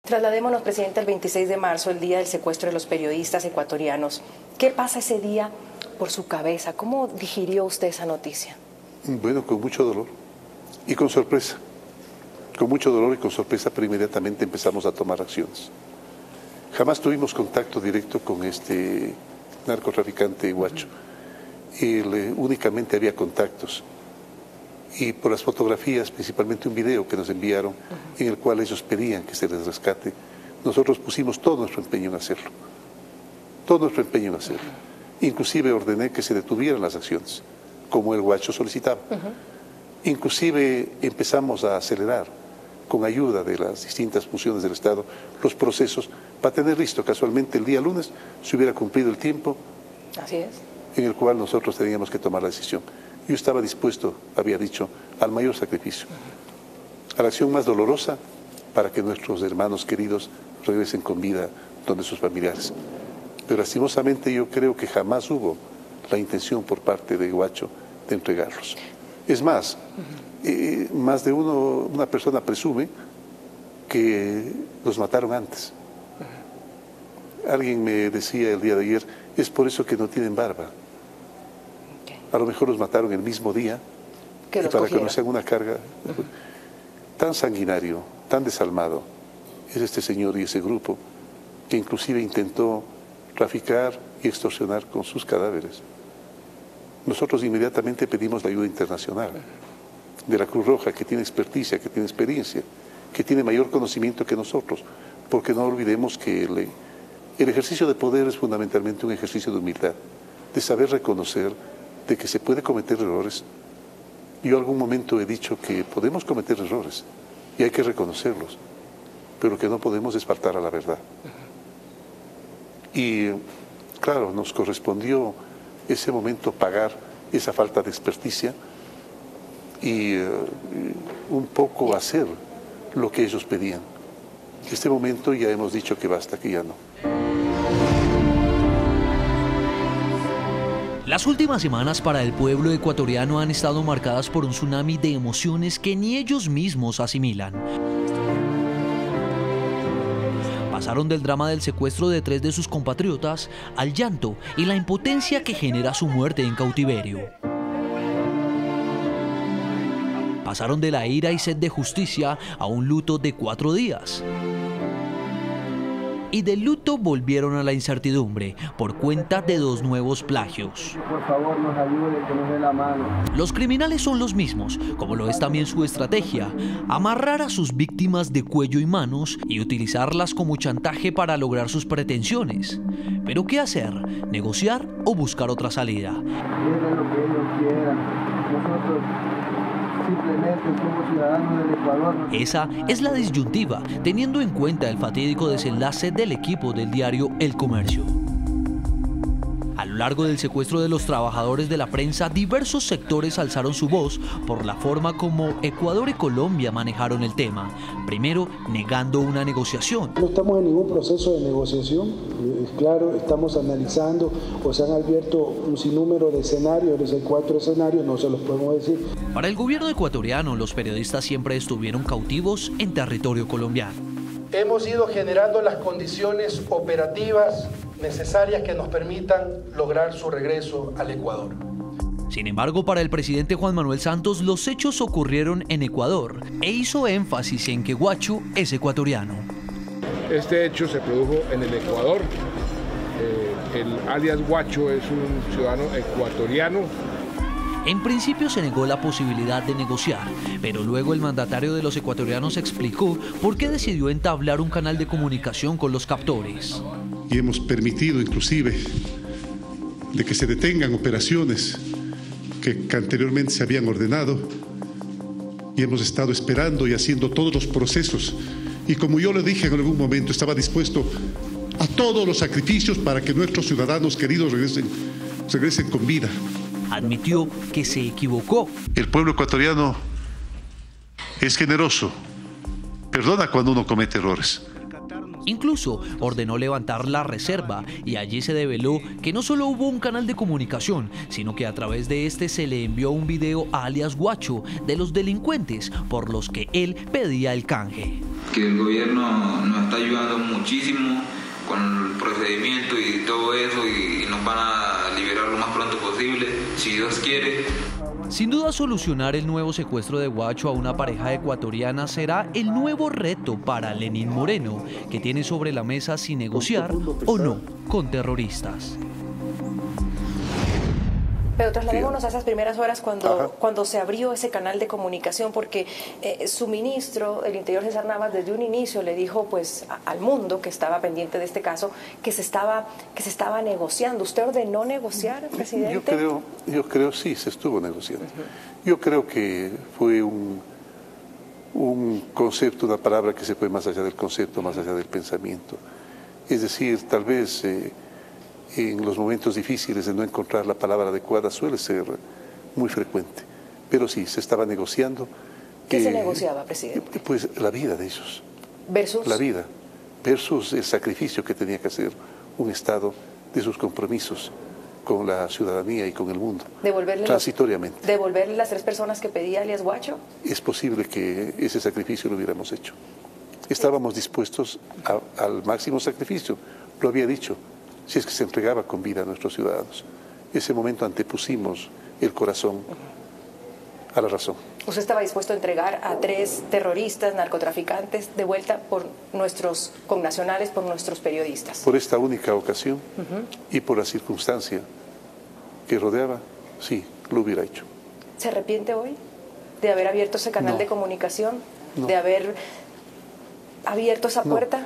Trasladémonos, presidente, al 26 de marzo, el día del secuestro de los periodistas ecuatorianos. ¿Qué pasa ese día por su cabeza? ¿Cómo digirió usted esa noticia? Bueno, con mucho dolor y con sorpresa. Con mucho dolor y con sorpresa, pero inmediatamente empezamos a tomar acciones. Jamás tuvimos contacto directo con este narcotraficante Guacho. Únicamente había contactos. Y por las fotografías, principalmente un video que nos enviaron, en el cual ellos pedían que se les rescate, nosotros pusimos todo nuestro empeño en hacerlo. Todo nuestro empeño en hacerlo. Inclusive ordené que se detuvieran las acciones, como el Guacho solicitaba. Inclusive empezamos a acelerar, con ayuda de las distintas funciones del Estado, los procesos para tener listo. Casualmente el día lunes se hubiera cumplido el tiempo. Así es. En el cual nosotros teníamos que tomar la decisión. Yo estaba dispuesto, había dicho, al mayor sacrificio, a la acción más dolorosa para que nuestros hermanos queridos regresen con vida donde sus familiares. Pero lastimosamente yo creo que jamás hubo la intención por parte de Guacho de entregarlos. Es más, más de una persona presume que los mataron antes. Alguien me decía el día de ayer, es por eso que no tienen barba. A lo mejor los mataron el mismo día para que no sean una carga. Tan sanguinario, tan desalmado es este señor y ese grupo que inclusive intentó traficar y extorsionar con sus cadáveres. Nosotros inmediatamente pedimos la ayuda internacional de la Cruz Roja, que tiene experticia, que tiene experiencia, que tiene mayor conocimiento que nosotros, porque no olvidemos que el ejercicio de poder es fundamentalmente un ejercicio de humildad, de saber reconocer de que se puede cometer errores. Yo algún momento he dicho que podemos cometer errores y hay que reconocerlos, pero que no podemos es faltar a la verdad. Y claro, nos correspondió ese momento pagar esa falta de experticia y un poco hacer lo que ellos pedían. En este momento ya hemos dicho que basta, que ya no. Las últimas semanas para el pueblo ecuatoriano han estado marcadas por un tsunami de emociones que ni ellos mismos asimilan. Pasaron del drama del secuestro de 3 de sus compatriotas al llanto y la impotencia que genera su muerte en cautiverio. Pasaron de la ira y sed de justicia a un luto de 4 días. Y del luto volvieron a la incertidumbre por cuenta de 2 nuevos plagios. Por favor, nos ayude, que nos dé la mano. Los criminales son los mismos, como lo es también su estrategia: amarrar a sus víctimas de cuello y manos y utilizarlas como chantaje para lograr sus pretensiones. ¿Pero qué hacer? ¿Negociar o buscar otra salida? Hagan lo que ellos quieran. Nosotros simplemente somos ciudadanos del Ecuador. Esa es la disyuntiva, teniendo en cuenta el fatídico desenlace del equipo del diario El Comercio. A lo largo del secuestro de los trabajadores de la prensa, diversos sectores alzaron su voz por la forma como Ecuador y Colombia manejaron el tema. Primero, negando una negociación. No estamos en ningún proceso de negociación, claro, estamos analizando o se han abierto un sinnúmero de escenarios, hay 4 escenarios, no se los podemos decir. Para el gobierno ecuatoriano, los periodistas siempre estuvieron cautivos en territorio colombiano. Hemos ido generando las condiciones operativas necesarias que nos permitan lograr su regreso al Ecuador. Sin embargo, para el presidente Juan Manuel Santos, los hechos ocurrieron en Ecuador e hizo énfasis en que Guacho es ecuatoriano. Este hecho se produjo en el Ecuador. El alias Guacho es un ciudadano ecuatoriano. En principio se negó la posibilidad de negociar, pero luego el mandatario de los ecuatorianos explicó por qué decidió entablar un canal de comunicación con los captores. Y hemos permitido inclusive de que se detengan operaciones que anteriormente se habían ordenado y hemos estado esperando y haciendo todos los procesos. Y como yo le dije en algún momento, estaba dispuesto a todos los sacrificios para que nuestros ciudadanos queridos regresen con vida. Admitió que se equivocó. El pueblo ecuatoriano es generoso, perdona cuando uno comete errores. Incluso ordenó levantar la reserva y allí se develó que no solo hubo un canal de comunicación, sino que a través de este se le envió un video a alias Guacho de los delincuentes por los que él pedía el canje. que el gobierno nos está ayudando muchísimo con el procedimiento y todo eso, y nos van a liberar lo más pronto posible, si Dios quiere. Sin duda, solucionar el nuevo secuestro de Guacho a una pareja ecuatoriana será el nuevo reto para Lenín Moreno, que tiene sobre la mesa si negociar o no con terroristas. Pero trasladémonos a esas primeras horas cuando se abrió ese canal de comunicación, porque su ministro del Interior, César Navas, desde un inicio le dijo pues al mundo que estaba pendiente de este caso que se estaba negociando. ¿Usted ordenó negociar, presidente? Yo creo sí, se estuvo negociando. Yo creo que fue un concepto, una palabra que se fue más allá del concepto, más allá del pensamiento. Es decir, tal vez en los momentos difíciles de no encontrar la palabra adecuada suele ser muy frecuente. Pero sí, se estaba negociando. ¿Qué se negociaba, presidente? Pues la vida de ellos. ¿Versus? La vida, versus el sacrificio que tenía que hacer un Estado de sus compromisos con la ciudadanía y con el mundo, transitoriamente. ¿Devolverle las 3 personas que pedía alias Guacho? Es posible que ese sacrificio lo hubiéramos hecho. Estábamos dispuestos al máximo sacrificio, lo había dicho, si es que se entregaba con vida a nuestros ciudadanos. Ese momento antepusimos el corazón a la razón. ¿Usted estaba dispuesto a entregar a 3 terroristas, narcotraficantes, de vuelta por nuestros connacionales, por nuestros periodistas? Por esta única ocasión y por la circunstancia que rodeaba, sí, lo hubiera hecho. ¿Se arrepiente hoy de haber abierto ese canal de comunicación? No. ¿De haber abierto esa puerta?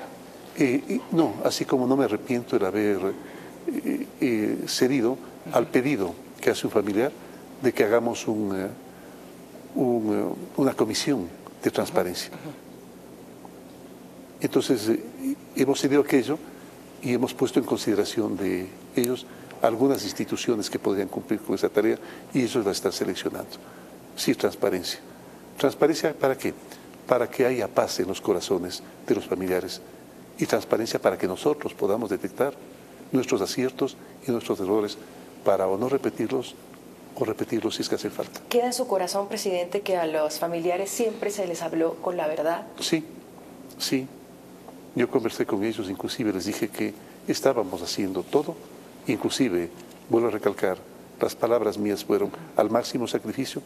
No, así como no me arrepiento de haber cedido al pedido que hace un familiar de que hagamos una comisión de transparencia. Entonces, hemos cedido aquello y hemos puesto en consideración de ellos algunas instituciones que podrían cumplir con esa tarea y ellos la están seleccionando. Sí, transparencia. ¿Transparencia para qué? Para que haya paz en los corazones de los familiares, y transparencia para que nosotros podamos detectar nuestros aciertos y nuestros errores para o no repetirlos o repetirlos si es que hace falta. ¿Queda en su corazón, presidente, que a los familiares siempre se les habló con la verdad? Sí, sí. Yo conversé con ellos, inclusive les dije que estábamos haciendo todo, inclusive, vuelvo a recalcar, las palabras mías fueron al máximo sacrificio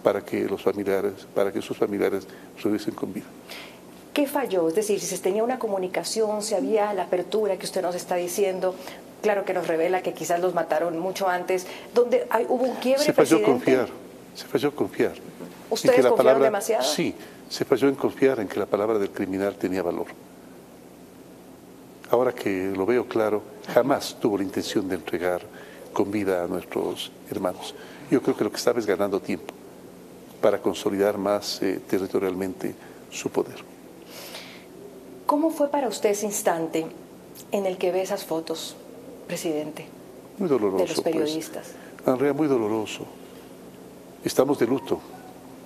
para que sus familiares regresen con vida. ¿Qué falló? Es decir, si se tenía una comunicación, si había la apertura que usted nos está diciendo, claro que nos revela que quizás los mataron mucho antes, donde hubo un quiebre, se falló confiar. ¿Ustedes confiaron demasiado? Sí, se falló en confiar en que la palabra del criminal tenía valor. Ahora que lo veo claro, jamás tuvo la intención de entregar con vida a nuestros hermanos. Yo creo que lo que estaba es ganando tiempo para consolidar más territorialmente su poder. ¿Cómo fue para usted ese instante en el que ve esas fotos, presidente? Muy doloroso. De los periodistas. Pues. Andrea, muy doloroso. Estamos de luto,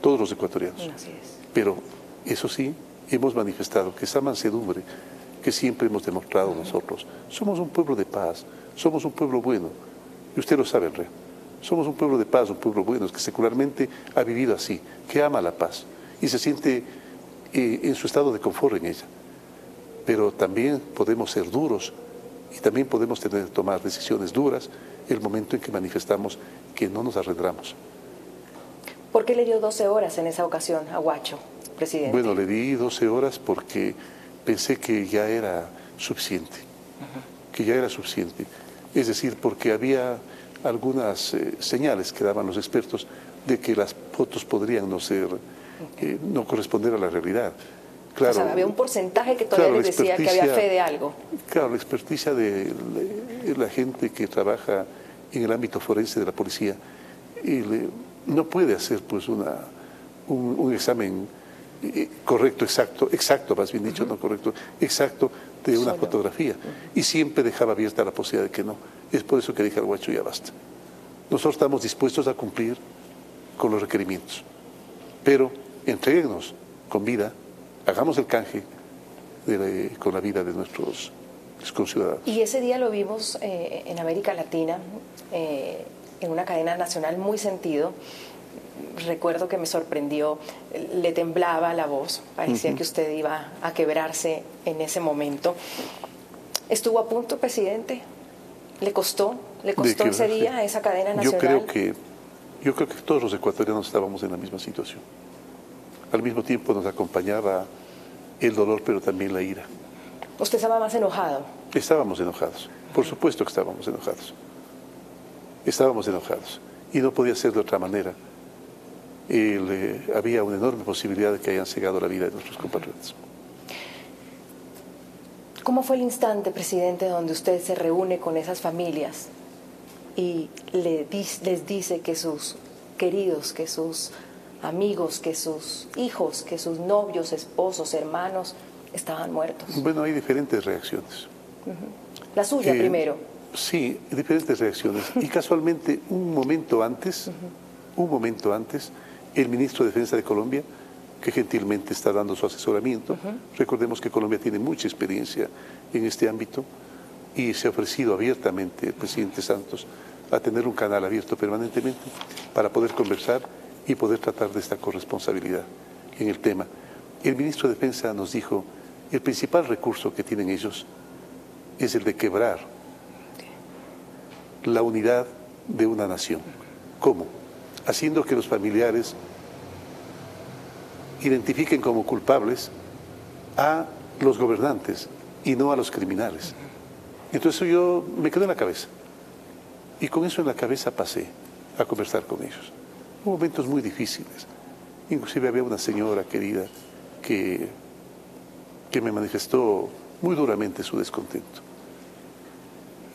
todos los ecuatorianos. Así es. Pero, eso sí, hemos manifestado que esa mansedumbre que siempre hemos demostrado nosotros, somos un pueblo de paz, somos un pueblo bueno. Y usted lo sabe, Andrea. Somos un pueblo de paz, un pueblo bueno, que secularmente ha vivido así, que ama la paz y se siente en su estado de confort en ella. Pero también podemos ser duros y también podemos tomar decisiones duras el momento en que manifestamos que no nos arrendramos. ¿Por qué le dio 12 horas en esa ocasión a Guacho, presidente? Bueno, le di 12 horas porque pensé que ya era suficiente, Es decir, porque había algunas señales que daban los expertos de que las fotos podrían no corresponder a la realidad. Claro, o sea, había un porcentaje que todavía les decía que había fe de algo. Claro, la experticia de la gente que trabaja en el ámbito forense de la policía no puede hacer pues un examen correcto, exacto, más bien dicho, no correcto, exacto de una fotografía. Y siempre dejaba abierta la posibilidad de que no. Es por eso que dije al Guacho, ya basta. Nosotros estamos dispuestos a cumplir con los requerimientos, pero entréguenos con vida. Hagamos el canje con la vida de nuestros conciudadanos. Y ese día lo vimos en América Latina, en una cadena nacional muy sentido. recuerdo que me sorprendió, le temblaba la voz, parecía que usted iba a quebrarse en ese momento. ¿Estuvo a punto, presidente? ¿Le costó ese día esa cadena nacional? Yo creo que todos los ecuatorianos estábamos en la misma situación. Al mismo tiempo nos acompañaba el dolor, pero también la ira. ¿Usted estaba más enojado? Estábamos enojados, por supuesto que estábamos enojados. Estábamos enojados y no podía ser de otra manera. Había una enorme posibilidad de que hayan cegado la vida de nuestros compatriotas. ¿Cómo fue el instante, presidente, donde usted se reúne con esas familias y les dice que sus queridos, que sus amigos, que sus hijos, que sus novios, esposos, hermanos estaban muertos? Bueno, hay diferentes reacciones. La suya primero. Sí, diferentes reacciones. Y casualmente, un momento antes, el ministro de Defensa de Colombia, que gentilmente está dando su asesoramiento, recordemos que Colombia tiene mucha experiencia en este ámbito, y se ha ofrecido abiertamente el presidente Santos a tener un canal abierto permanentemente para poder conversar y poder tratar de esta corresponsabilidad en el tema. El ministro de Defensa nos dijo, el principal recurso que tienen ellos es el de quebrar la unidad de una nación. ¿Cómo? Haciendo que los familiares identifiquen como culpables a los gobernantes y no a los criminales. Entonces yo me quedé en la cabeza. Y con eso en la cabeza pasé a conversar con ellos. Momentos muy difíciles. Inclusive había una señora querida que me manifestó muy duramente su descontento.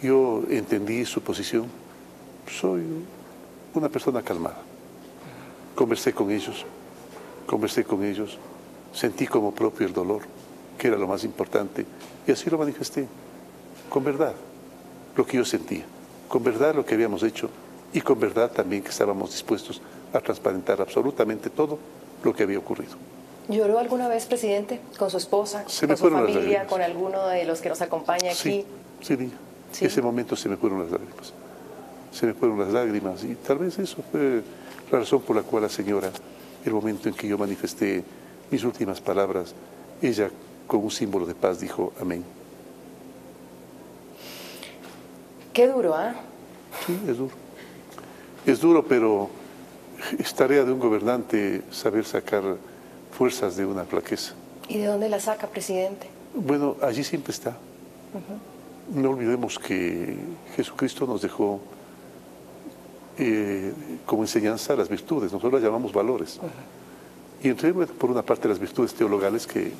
Yo entendí su posición. Soy una persona calmada. Conversé con ellos, sentí como propio el dolor, que era lo más importante, y así lo manifesté, con verdad, lo que yo sentía, con verdad lo que habíamos hecho, y con verdad también que estábamos dispuestos a transparentar absolutamente todo lo que había ocurrido. ¿Lloró alguna vez, presidente, con su esposa, con su familia, con alguno de los que nos acompaña aquí? Sí, niña. Sí. Ese momento se me fueron las lágrimas. Se me fueron las lágrimas, y tal vez eso fue la razón por la cual la señora, el momento en que yo manifesté mis últimas palabras, ella con un símbolo de paz dijo amén. Qué duro, ¿ah? Sí, es duro. Es duro, pero es tarea de un gobernante saber sacar fuerzas de una flaqueza. ¿Y de dónde la saca, presidente? Bueno, allí siempre está. No olvidemos que Jesucristo nos dejó como enseñanza las virtudes, nosotros las llamamos valores. Y entre por una parte las virtudes teologales que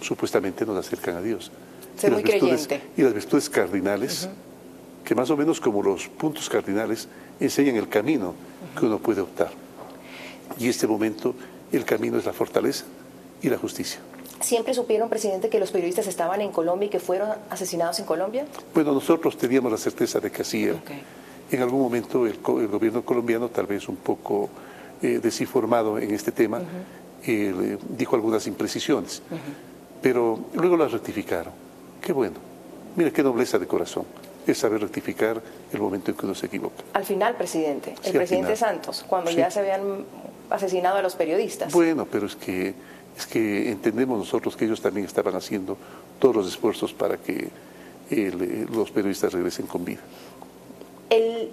supuestamente nos acercan a Dios. Ser muy creyente. Y las virtudes cardinales, que más o menos como los puntos cardinales enseñan el camino que uno puede optar. Y en este momento el camino es la fortaleza y la justicia. ¿Siempre supieron, presidente, que los periodistas estaban en Colombia y que fueron asesinados en Colombia? Bueno, nosotros teníamos la certeza de que así era. En algún momento el gobierno colombiano, tal vez un poco desinformado en este tema, dijo algunas imprecisiones, pero luego las rectificaron. Qué bueno. Mire, qué nobleza de corazón es saber rectificar el momento en que uno se equivoca. Al final, presidente, el presidente Santos, cuando ya se habían asesinado a los periodistas. Bueno, pero es que entendemos nosotros que ellos también estaban haciendo todos los esfuerzos para que los periodistas regresen con vida. El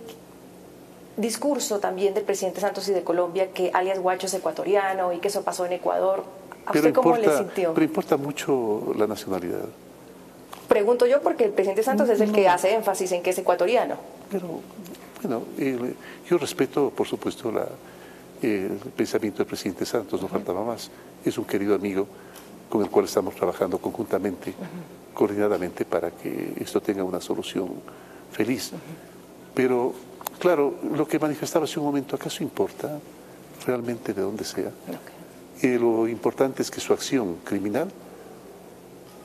discurso también del presidente Santos y de Colombia, que alias Guacho es ecuatoriano y que eso pasó en Ecuador, ¿a usted cómo le sintió? Pero importa mucho la nacionalidad. Pregunto yo porque el presidente Santos es el que hace énfasis en que es ecuatoriano. Pero, bueno, yo respeto, por supuesto, el pensamiento del presidente Santos, no faltaba más. Es un querido amigo con el cual estamos trabajando conjuntamente, coordinadamente, para que esto tenga una solución feliz. Pero, claro, lo que manifestaba hace un momento, ¿acaso importa realmente de dónde sea? Lo importante es que su acción criminal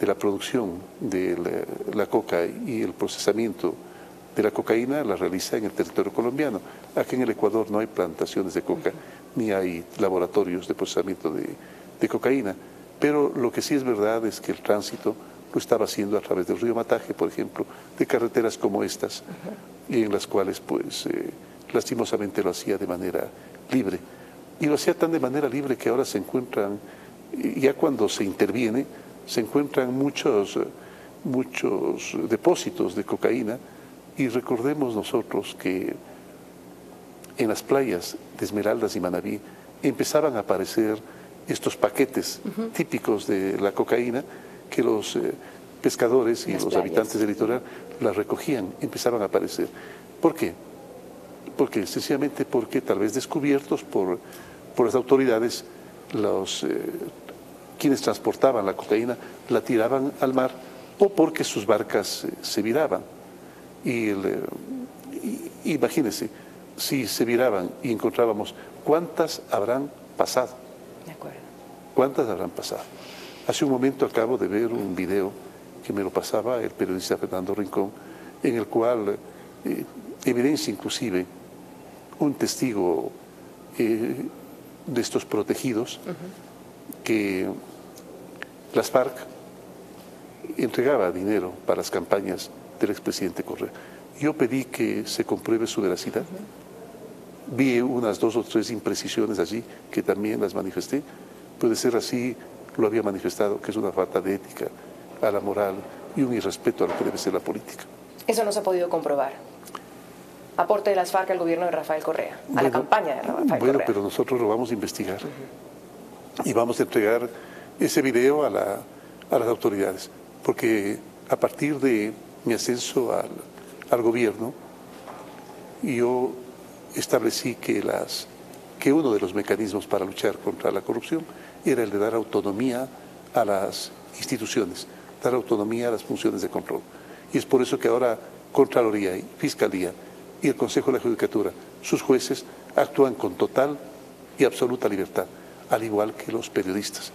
de la producción de la coca y el procesamiento de la cocaína la realiza en el territorio colombiano. Aquí en el Ecuador no hay plantaciones de coca, ni hay laboratorios de procesamiento de cocaína, pero lo que sí es verdad es que el tránsito lo estaba haciendo a través del río Mataje, por ejemplo, de carreteras como estas, y en las cuales, pues, lastimosamente lo hacía de manera libre. Y lo hacía tan de manera libre que ahora se encuentran, ya cuando se interviene, se encuentran muchos depósitos de cocaína. Y recordemos nosotros que en las playas de Esmeraldas y Manabí empezaban a aparecer estos paquetes típicos de la cocaína que los pescadores y los habitantes del litoral las recogían, empezaban a aparecer. ¿Por qué? Sencillamente porque tal vez descubiertos por las autoridades, quienes transportaban la cocaína la tiraban al mar, o porque sus barcas se viraban. Imagínense, si se viraban y encontrábamos, ¿cuántas habrán pasado? De acuerdo. ¿Cuántas habrán pasado? Hace un momento acabo de ver un video que me lo pasaba el periodista Fernando Rincón, en el cual evidencia inclusive un testigo de estos protegidos que las FARC entregaba dinero para las campañas del expresidente Correa. Yo pedí que se compruebe su veracidad. Vi unas 2 o 3 imprecisiones allí que también las manifesté. Puede ser así, lo había manifestado, que es una falta de ética a la moral y un irrespeto a lo que debe ser la política. Eso no se ha podido comprobar. Aporte de las FARC al gobierno de Rafael Correa, a la campaña de Rafael Correa. Bueno, pero nosotros lo vamos a investigar y vamos a entregar ese video a las autoridades, porque a partir de mi ascenso al gobierno, yo establecí que uno de los mecanismos para luchar contra la corrupción era el de dar autonomía a las instituciones, dar autonomía a las funciones de control. Y es por eso que ahora Contraloría y Fiscalía y el Consejo de la Judicatura, sus jueces, actúan con total y absoluta libertad, al igual que los periodistas.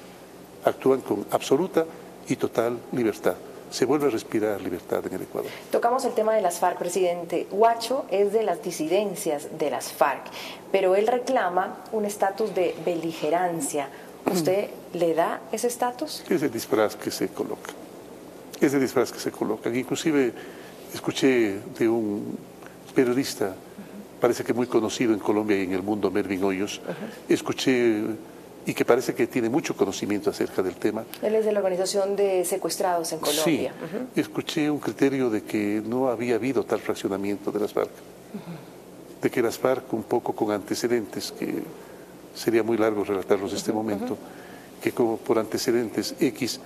Actúan con absoluta y total libertad. Se vuelve a respirar libertad en el Ecuador. Tocamos el tema de las FARC, presidente. Huacho es de las disidencias de las FARC, pero él reclama un estatus de beligerancia. ¿Usted le da ese estatus? Es el disfraz que se coloca. Es el disfraz que se coloca. Inclusive escuché de un periodista, parece que muy conocido en Colombia y en el mundo, Mervin Hoyos, escuché, y que parece que tiene mucho conocimiento acerca del tema. Él es de la Organización de Secuestrados en Colombia. Sí, escuché un criterio de que no había habido tal fraccionamiento de las FARC, de que las FARC, un poco con antecedentes, que sería muy largo relatarlos en este momento, que como por antecedentes X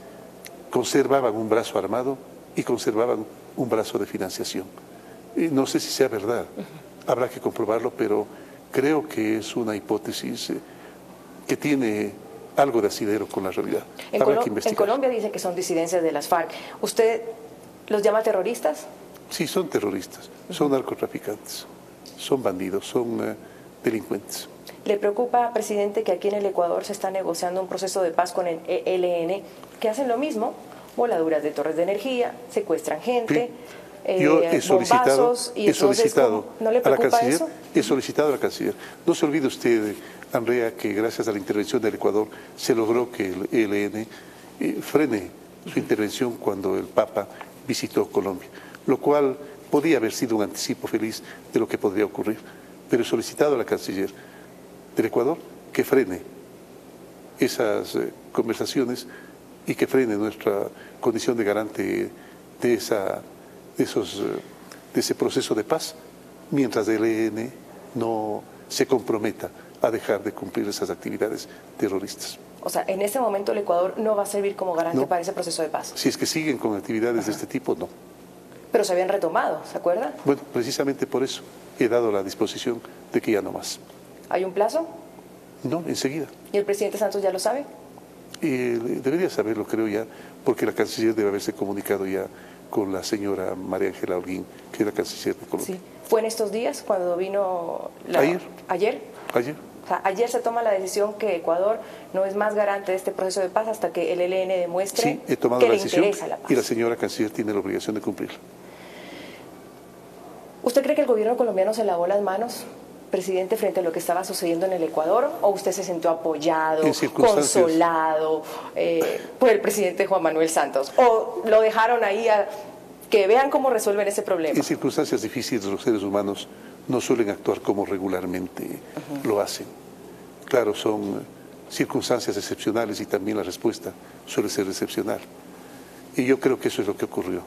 conservaban un brazo armado y conservaban un brazo de financiación. No sé si sea verdad, habrá que comprobarlo, pero creo que es una hipótesis que tiene algo de asidero con la realidad. Habrá que investigar. En Colombia dicen que son disidencias de las FARC. ¿Usted los llama terroristas? Sí, son terroristas, son narcotraficantes, son bandidos, son delincuentes. ¿Le preocupa, presidente, que aquí en el Ecuador se está negociando un proceso de paz con el ELN, que hacen lo mismo, voladuras de torres de energía, secuestran gente, yo he solicitado, ¿no le preocupa a la canciller, eso? He solicitado a la canciller. No se olvide usted, Andrea, que gracias a la intervención del Ecuador se logró que el ELN frene su intervención cuando el Papa visitó Colombia, lo cual podía haber sido un anticipo feliz de lo que podría ocurrir. Pero he solicitado a la canciller del Ecuador que frene esas conversaciones y que frene nuestra condición de garante de ese proceso de paz, mientras el ELN no se comprometa a dejar de cumplir esas actividades terroristas. O sea, en este momento el Ecuador no va a servir como garante para ese proceso de paz. Si es que siguen con actividades de este tipo, no. Pero se habían retomado, ¿se acuerda? Bueno, precisamente por eso he dado la disposición de que ya no más. ¿Hay un plazo? No, enseguida. ¿Y el presidente Santos ya lo sabe? Debería saberlo, creo ya, porque la canciller debe haberse comunicado ya con la señora María Ángela Holguín, que es la canciller de Colombia. Sí. ¿Fue en estos días cuando vino Ayer. ¿Ayer? O sea, ayer se toma la decisión que Ecuador no es más garante de este proceso de paz hasta que el ELN demuestre que le interesa la paz. Y la señora canciller tiene la obligación de cumplirla. ¿Usted cree que el gobierno colombiano se lavó las manos, presidente, frente a lo que estaba sucediendo en el Ecuador? ¿O usted se sintió apoyado, consolado por el presidente Juan Manuel Santos? ¿O lo dejaron ahí a que vean cómo resuelven ese problema? En circunstancias difíciles los seres humanos no suelen actuar como regularmente lo hacen. Claro, son circunstancias excepcionales y también la respuesta suele ser excepcional. Y yo creo que eso es lo que ocurrió.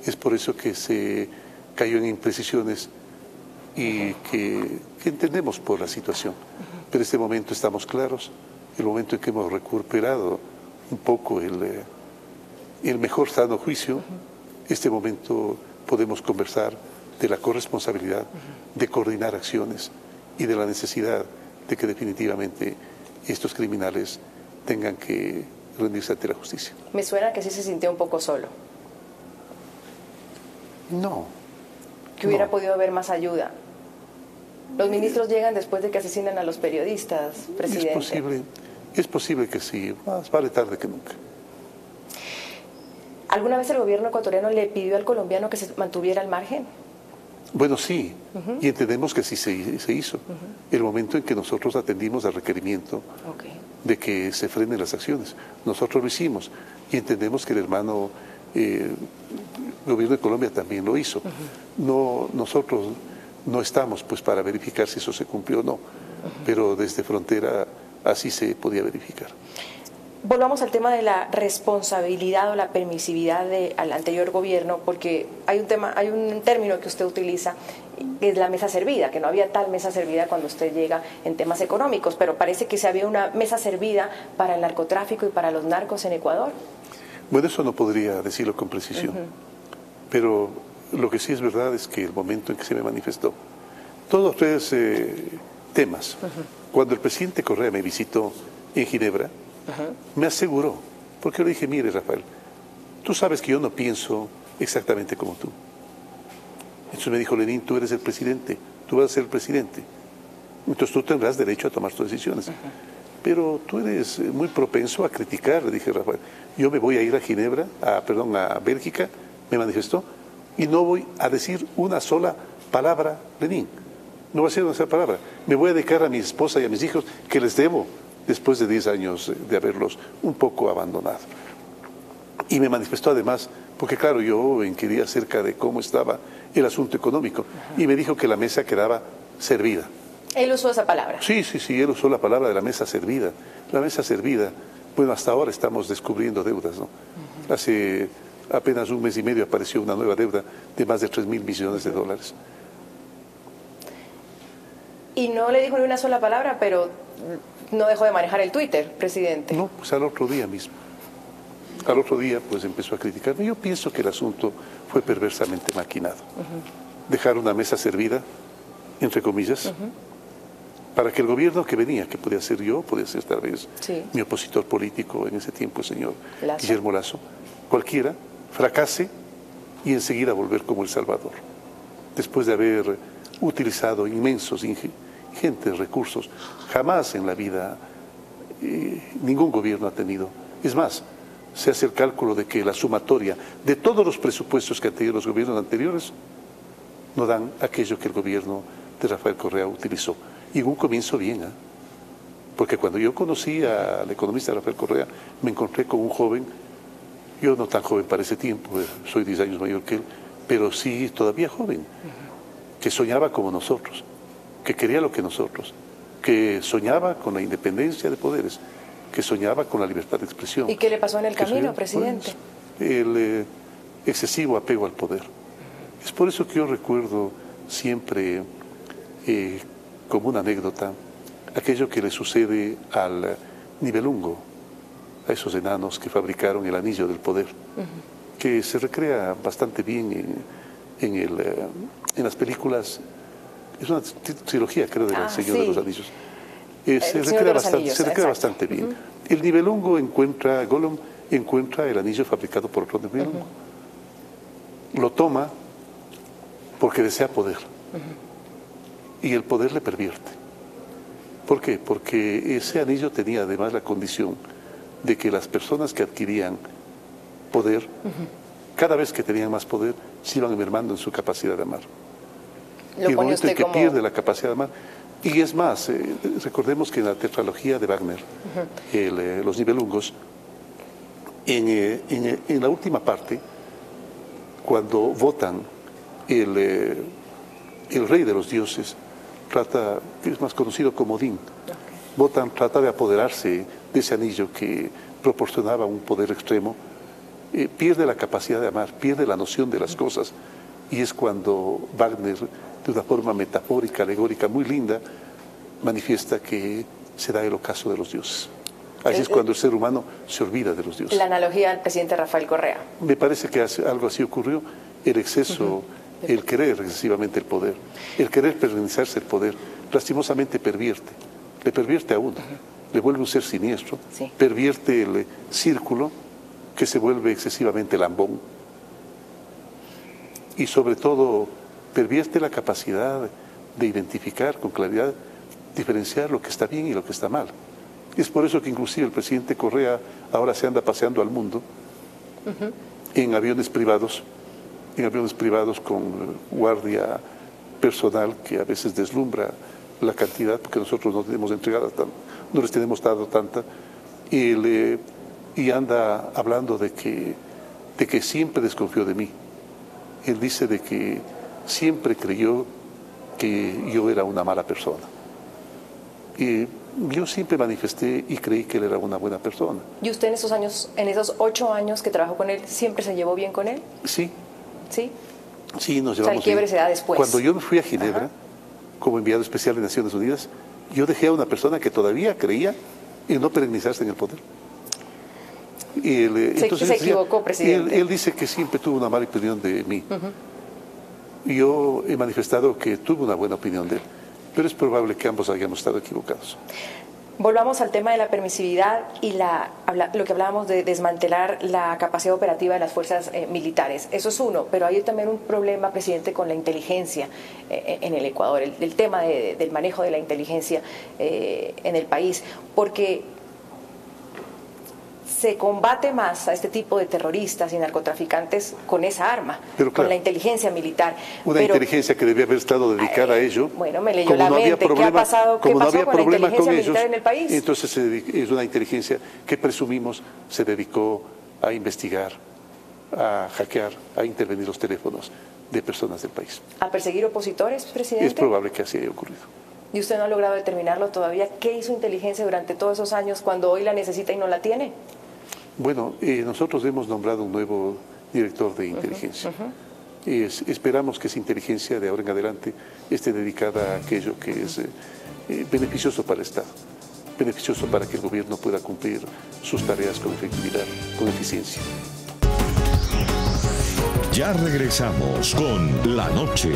Es por eso que se cayó en imprecisiones y que entendemos por la situación. Pero en este momento estamos claros, el momento en que hemos recuperado un poco el mejor sano juicio, este momento podemos conversar de la corresponsabilidad, de coordinar acciones y de la necesidad de que definitivamente estos criminales tengan que rendirse ante la justicia. Me suena que sí se sintió un poco solo. No. Que hubiera podido haber más ayuda. Los ministros llegan después de que asesinan a los periodistas, presidente. Es posible que sí, más vale tarde que nunca. ¿Alguna vez el gobierno ecuatoriano le pidió al colombiano que se mantuviera al margen? Bueno, sí, y entendemos que sí se hizo. El momento en que nosotros atendimos al requerimiento de que se frenen las acciones. Nosotros lo hicimos y entendemos que el hermano gobierno de Colombia también lo hizo. Nosotros no estamos pues para verificar si eso se cumplió o no, pero desde frontera así se podía verificar. Volvamos al tema de la responsabilidad o la permisividad al anterior gobierno, porque hay un término que usted utiliza, que es la mesa servida, que no había tal mesa servida cuando usted llega en temas económicos, pero parece que se había una mesa servida para el narcotráfico y para los narcos en Ecuador. Bueno, eso no podría decirlo con precisión, pero lo que sí es verdad es que el momento en que se me manifestó, todos tres temas, cuando el presidente Correa me visitó en Ginebra, me aseguró, porque yo le dije, mire Rafael, tú sabes que yo no pienso exactamente como tú. Entonces me dijo, Lenín, tú eres el presidente, tú vas a ser el presidente, entonces tú tendrás derecho a tomar tus decisiones. Pero tú eres muy propenso a criticar, le dije, Rafael. Yo me voy a ir a Ginebra, a Bélgica, me manifestó, y no voy a decir una sola palabra, Lenín. No voy a decir una sola palabra. Me voy a dedicar a mi esposa y a mis hijos, que les debo, después de 10 años de haberlos un poco abandonado. Y me manifestó además, porque claro, yo inquirí acerca de cómo estaba el asunto económico, y me dijo que la mesa quedaba servida. ¿Él usó esa palabra? Sí, él usó la palabra de la mesa servida. La mesa servida, bueno, hasta ahora estamos descubriendo deudas, ¿no? Hace apenas un mes y medio apareció una nueva deuda de más de 3.000 millones de dólares. Y no le dijo ni una sola palabra, pero no dejó de manejar el Twitter, presidente. No, pues al otro día mismo. Al otro día, pues empezó a criticarme. Yo pienso que el asunto fue perversamente maquinado. Dejar una mesa servida, entre comillas, para que el gobierno que venía, que podía ser yo, podía ser tal vez mi opositor político en ese tiempo, el señor Guillermo Lasso, cualquiera, fracase y enseguida volver como El Salvador. Después de haber utilizado inmensos, ingentes recursos, jamás en la vida ningún gobierno ha tenido. Es más, se hace el cálculo de que la sumatoria de todos los presupuestos que han tenido los gobiernos anteriores no dan aquello que el gobierno de Rafael Correa utilizó. Y en un comienzo bien, porque cuando yo conocí al economista Rafael Correa, me encontré con un joven, yo no tan joven para ese tiempo, soy 10 años mayor que él, pero sí todavía joven, que soñaba como nosotros, que quería lo que nosotros, que soñaba con la independencia de poderes, que soñaba con la libertad de expresión. ¿Y qué le pasó en el camino, presidente? El excesivo apego al poder. Es por eso que yo recuerdo siempre como una anécdota aquello que le sucede al Nibelungo, a esos enanos que fabricaron el anillo del poder, que se recrea bastante bien en las películas. Es una trilogía, creo, del Señor de los Anillos. Se recrea bastante bien. El Nibelungo Gollum encuentra el anillo fabricado por otro Nibelungo. Lo toma porque desea poder. Y el poder le pervierte. ¿Por qué? Porque ese anillo tenía además la condición de que las personas que adquirían poder, cada vez que tenían más poder, se iban mermando en su capacidad de amar. Y el momento en que pierde la capacidad de amar. Y es más, recordemos que en la tetralogía de Wagner, Los Nibelungos, en la última parte, cuando votan el rey de los dioses, que es más conocido como Odín, Botan trata de apoderarse de ese anillo que proporcionaba un poder extremo, pierde la capacidad de amar, pierde la noción de las cosas, y es cuando Wagner, de una forma metafórica, alegórica, muy linda, manifiesta que se da el ocaso de los dioses. Así es cuando el ser humano se olvida de los dioses. La analogía al presidente Rafael Correa. Me parece que algo así ocurrió, el exceso, el querer excesivamente el poder, el querer pertenecerse el poder, lastimosamente le pervierte a uno, le vuelve un ser siniestro, pervierte el círculo que se vuelve excesivamente lambón y sobre todo pervierte la capacidad de identificar con claridad, diferenciar lo que está bien y lo que está mal. Es por eso que inclusive el presidente Correa ahora se anda paseando al mundo en aviones privados con guardia personal que a veces deslumbra la cantidad, porque nosotros no tenemos entregado no les tenemos dado tanta, y anda hablando de que siempre desconfió de mí. Él dice de que siempre creyó que yo era una mala persona. Y yo siempre manifesté y creí que él era una buena persona. ¿Y usted en esos años, en esos 8 años que trabajó con él, siempre se llevó bien con él? Sí. ¿Sí? Sí, nos llevamos el quiebre se da después. Cuando yo me fui a Ginebra, como enviado especial de Naciones Unidas, yo dejé a una persona que todavía creía en no perennizarse en el poder. Y entonces se equivocó, presidente. Él dice que siempre tuvo una mala opinión de mí. Y yo he manifestado que tuve una buena opinión de él. Pero es probable que ambos hayamos estado equivocados. Volvamos al tema de la permisividad y lo que hablábamos de desmantelar la capacidad operativa de las fuerzas militares. Eso es uno, pero hay también un problema, presidente, con la inteligencia en el Ecuador, el tema del manejo de la inteligencia en el país, porque se combate más a este tipo de terroristas y narcotraficantes con esa arma, claro, con la inteligencia militar. Inteligencia que debía haber estado dedicada a ello. Bueno, me leyó la mente. ¿Qué ha pasado? ¿Qué pasó con la inteligencia militar en el país? Entonces es una inteligencia que presumimos se dedicó a investigar, a hackear, a intervenir los teléfonos de personas del país. ¿A perseguir opositores, presidente? Es probable que así haya ocurrido. ¿Y usted no ha logrado determinarlo todavía? ¿Qué hizo inteligencia durante todos esos años cuando hoy la necesita y no la tiene? Bueno, nosotros hemos nombrado un nuevo director de inteligencia. Esperamos que esa inteligencia de ahora en adelante esté dedicada a aquello que es beneficioso para el Estado, beneficioso para que el gobierno pueda cumplir sus tareas con efectividad, con eficiencia. Ya regresamos con La Noche.